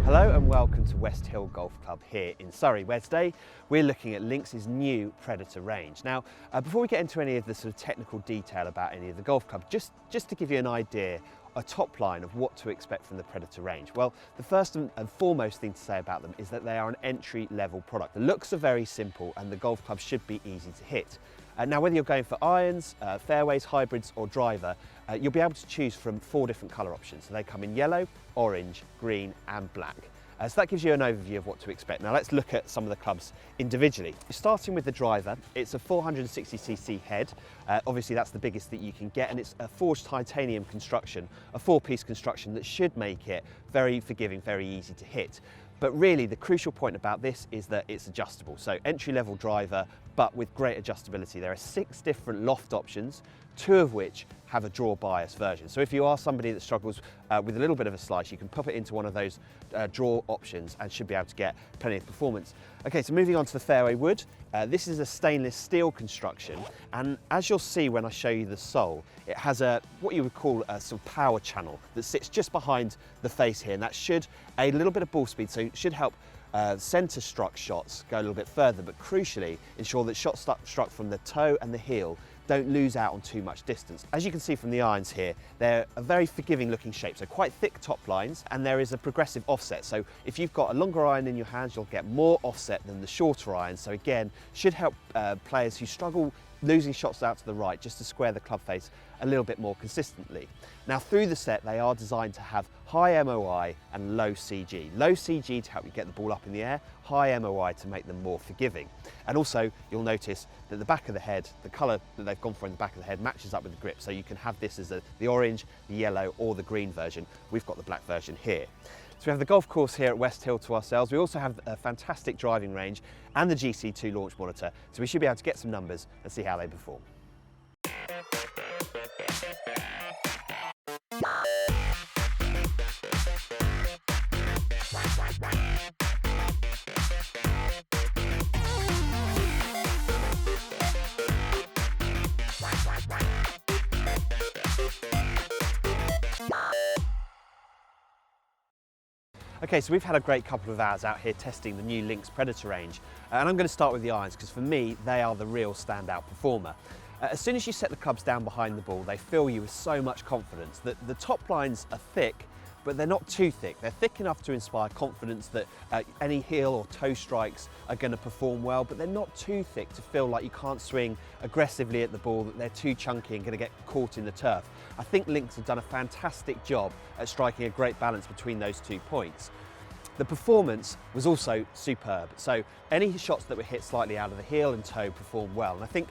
Hello and welcome to West Hill Golf Club here in Surrey, where today we're looking at Lynx's new Predator range. Now, before we get into any of the sort of technical detail about any of the golf clubs, just to give you an idea, a top line of what to expect from the Predator range. Well, the first and foremost thing to say about them is that they are an entry-level product. The looks are very simple and the golf club should be easy to hit. Now, whether you're going for irons, fairways, hybrids or driver, you'll be able to choose from 4 different colour options. So they come in yellow, orange, green and black. So that gives you an overview of what to expect. Now let's look at some of the clubs individually. Starting with the driver, it's a 460cc head. Obviously that's the biggest that you can get, and it's a forged titanium construction, a 4-piece construction that should make it very forgiving, very easy to hit. But really the crucial point about this is that it's adjustable. So entry-level driver, but with great adjustability. There are 6 different loft options, 2 of which have a draw bias version. So if you are somebody that struggles with a little bit of a slice, you can pop it into one of those draw options and should be able to get plenty of performance. Okay, so moving on to the Fairway Wood. This is a stainless steel construction, and as you'll see when I show you the sole, it has what you would call a sort of power channel that sits just behind the face here, and that should aid a little bit of ball speed, so it should help centre struck shots go a little bit further, but crucially ensure that shots struck from the toe and the heel don't lose out on too much distance. As you can see from the irons here, they're a very forgiving looking shape, so quite thick top lines, and there is a progressive offset. So if you've got a longer iron in your hands, you'll get more offset than the shorter iron. So again, should help players who struggle losing shots out to the right just to square the club face a little bit more consistently. Now through the set, they are designed to have high MOI and low CG. Low CG to help you get the ball up in the air, high MOI to make them more forgiving. And also you'll notice that the back of the head, the colour that they've gone for in the back of the head matches up with the grip. So you can have this as the orange, the yellow or the green version. We've got the black version here. So we have the golf course here at West Hill to ourselves. We also have a fantastic driving range and the GC2 launch monitor, so we should be able to get some numbers and see how they perform. Okay, so we've had a great couple of hours out here testing the new Lynx Predator range, and I'm going to start with the irons because for me they are the real standout performer. As soon as you set the clubs down behind the ball, they fill you with so much confidence that the top lines are thick, but they're not too thick. They're thick enough to inspire confidence that any heel or toe strikes are going to perform well, but they're not too thick to feel like you can't swing aggressively at the ball, that they're too chunky and going to get caught in the turf. I think Lynx have done a fantastic job at striking a great balance between those 2 points. The performance was also superb. So any shots that were hit slightly out of the heel and toe performed well. And I think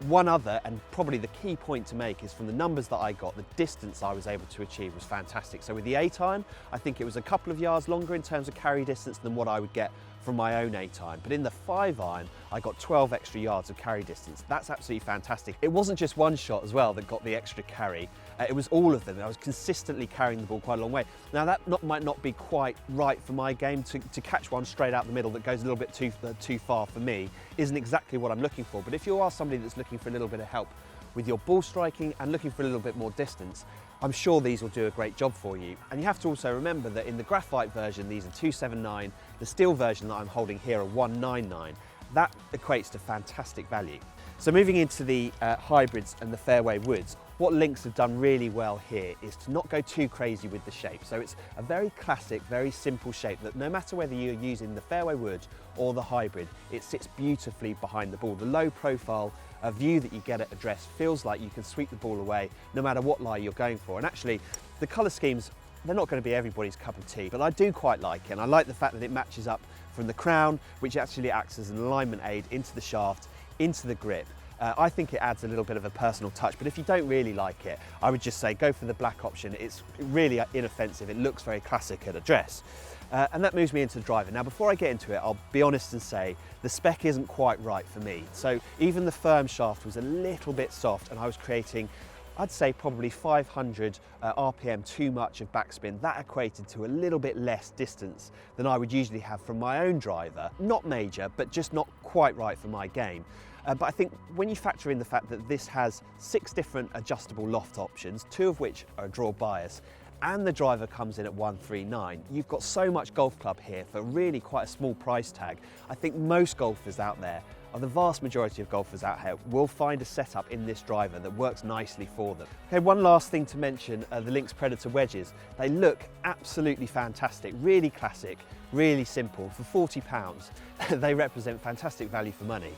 one other, and probably the key point to make, is from the numbers that I got, the distance I was able to achieve was fantastic. So with the 8 iron, I think it was a couple of yards longer in terms of carry distance than what I would get from my own 8 iron. But in the 5 iron, I got 12 extra yards of carry distance. That's absolutely fantastic. It wasn't just one shot as well that got the extra carry. It was all of them. I was consistently carrying the ball quite a long way. Now that might not be quite right for my game. To catch one straight out the middle that goes a little bit too far for me isn't exactly what I'm looking for. But if you are somebody that's looking for a little bit of help with your ball striking and looking for a little bit more distance, I'm sure these will do a great job for you. And you have to also remember that in the graphite version, these are 279. The steel version that I'm holding here are 199. That equates to fantastic value. So moving into the hybrids and the Fairway Woods, what Lynx have done really well here is to not go too crazy with the shape. So it's a very classic, very simple shape that no matter whether you're using the Fairway Wood or the hybrid, it sits beautifully behind the ball. The low profile view that you get at address feels like you can sweep the ball away no matter what lie you're going for. And actually, the colour schemes, they're not going to be everybody's cup of tea, but I do quite like it. And I like the fact that it matches up from the crown, which actually acts as an alignment aid, into the shaft, into the grip. I think it adds a little bit of a personal touch, but if you don't really like it, I would just say go for the black option. It's really inoffensive. It looks very classic at address. And that moves me into the driver. Now, before I get into it, I'll be honest and say the spec isn't quite right for me. So even the firm shaft was a little bit soft, and I was creating, I'd say probably 500 RPM too much of backspin. That equated to a little bit less distance than I would usually have from my own driver. Not major, but just not quite right for my game. But I think when you factor in the fact that this has 6 different adjustable loft options, 2 of which are a draw bias, and the driver comes in at 139. You've got so much golf club here for really quite a small price tag. I think most golfers out there, or the vast majority of golfers out here, will find a setup in this driver that works nicely for them. Okay, one last thing to mention are the Lynx Predator wedges. They look absolutely fantastic, really classic, really simple. For £40, they represent fantastic value for money.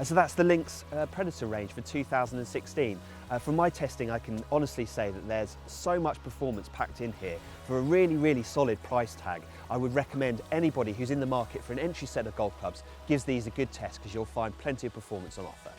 So that's the Lynx Predator range for 2016. From my testing, I can honestly say that there's so much performance packed in here for a really, really solid price tag. I would recommend anybody who's in the market for an entry set of golf clubs gives these a good test, because you'll find plenty of performance on offer.